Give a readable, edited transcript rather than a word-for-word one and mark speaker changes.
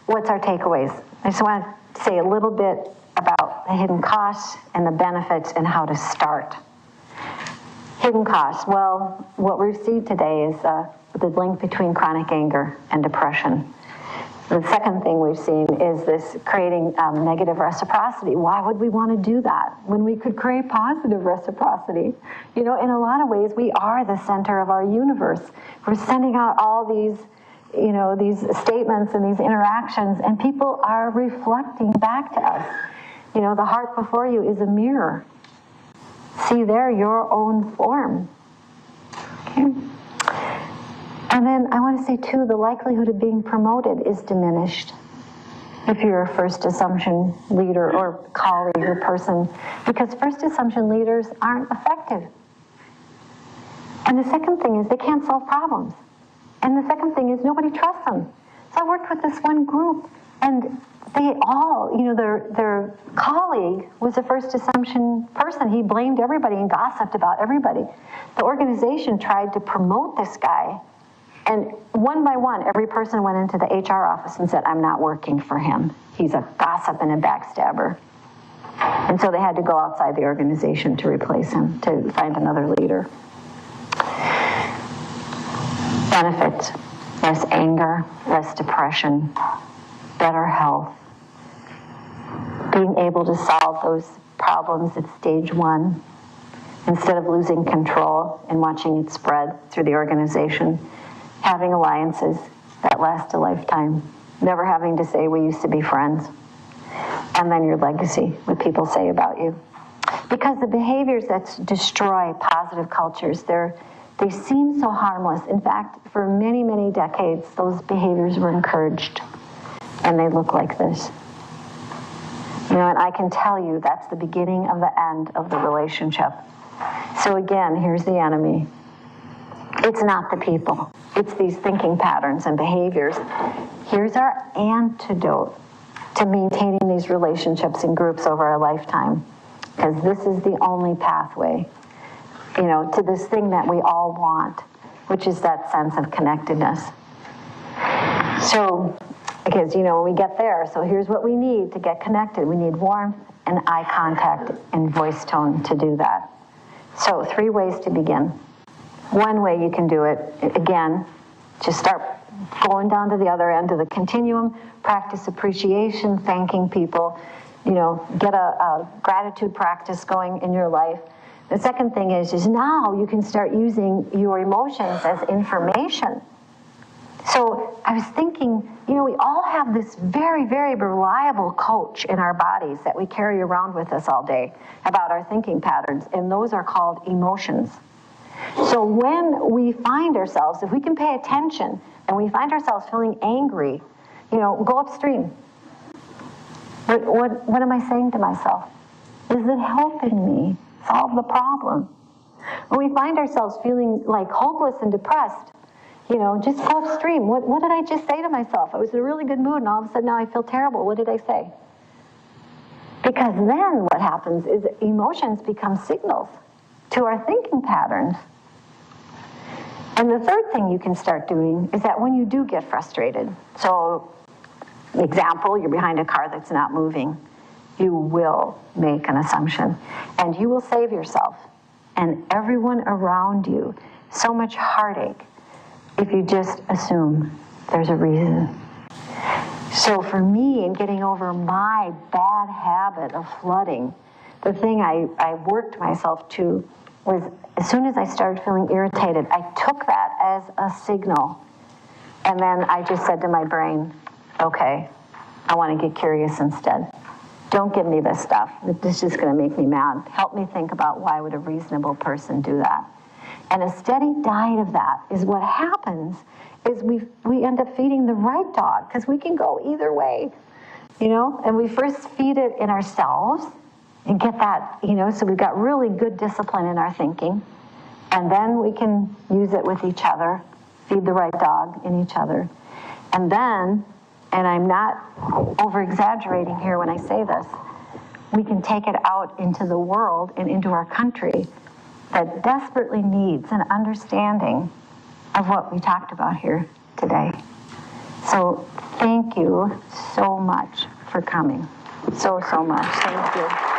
Speaker 1: what's our takeaways? I just want to say a little bit about the hidden costs and the benefits and how to start. Hidden costs. Well, what we see today is the link between chronic anger and depression. The second thing we've seen is this creating negative reciprocity. Why would we want to do that when we could create positive reciprocity? You know, in a lot of ways, we are the center of our universe. We're sending out all these, you know, these statements and these interactions, and people are reflecting back to us. You know, the heart before you is a mirror. See there your own form. Okay. And then I want to say, too, the likelihood of being promoted is diminished if you're a first assumption leader or colleague or person, because first assumption leaders aren't effective. And the second thing is they can't solve problems. And the second thing is nobody trusts them. So I worked with this one group, and they all, you know, their colleague was a first assumption person. He blamed everybody and gossiped about everybody. The organization tried to promote this guy. And one by one, every person went into the HR office and said, I'm not working for him. He's a gossip and a backstabber. And so they had to go outside the organization to replace him, to find another leader. Benefits: less anger, less depression, better health, being able to solve those problems at stage one instead of losing control and watching it spread through the organization. Having alliances that last a lifetime, never having to say we used to be friends, and then your legacy, what people say about you. Because the behaviors that destroy positive cultures, they seem so harmless. In fact, for many, many decades, those behaviors were encouraged, and they look like this. You know, and I can tell you that's the beginning of the end of the relationship. So again, here's the enemy. It's not the people. It's these thinking patterns and behaviors. Here's our antidote to maintaining these relationships in groups over a lifetime, because this is the only pathway, you know, to this thing that we all want, which is that sense of connectedness. So, because, you know, when we get there, so here's what we need to get connected. We need warmth and eye contact and voice tone to do that. So 3 ways to begin. One way you can do it, again, just start going down to the other end of the continuum, practice appreciation, thanking people, you know, get a gratitude practice going in your life. The second thing is now you can start using your emotions as information. So I was thinking, you know, we all have this very, very reliable coach in our bodies that we carry around with us all day about our thinking patterns, and those are called emotions. So when we find ourselves, if we can pay attention and we find ourselves feeling angry, you know, go upstream. What am I saying to myself? Is it helping me solve the problem? When we find ourselves feeling like hopeless and depressed, you know, just go upstream. What did I just say to myself? I was in a really good mood, and all of a sudden now I feel terrible. What did I say? Because then what happens is emotions become signals to our thinking patterns. And the third thing you can start doing is that when you do get frustrated, so example, you're behind a car that's not moving, you will make an assumption, and you will save yourself and everyone around you so much heartache if you just assume there's a reason. So for me, in getting over my bad habit of flooding, the thing I worked myself to was, as soon as I started feeling irritated, I took that as a signal. And then I just said to my brain, okay, I want to get curious instead. Don't give me this stuff. This is going to make me mad. Help me think about why would a reasonable person do that. And a steady diet of that is what happens is we end up feeding the right dog, because we can go either way, you know? And we first feed it in ourselves and get that, you know, so we've got really good discipline in our thinking. And then we can use it with each other, feed the right dog in each other. And then, and I'm not over-exaggerating here when I say this, we can take it out into the world and into our country that desperately needs an understanding of what we talked about here today. So thank you so much for coming. So much. Thank you.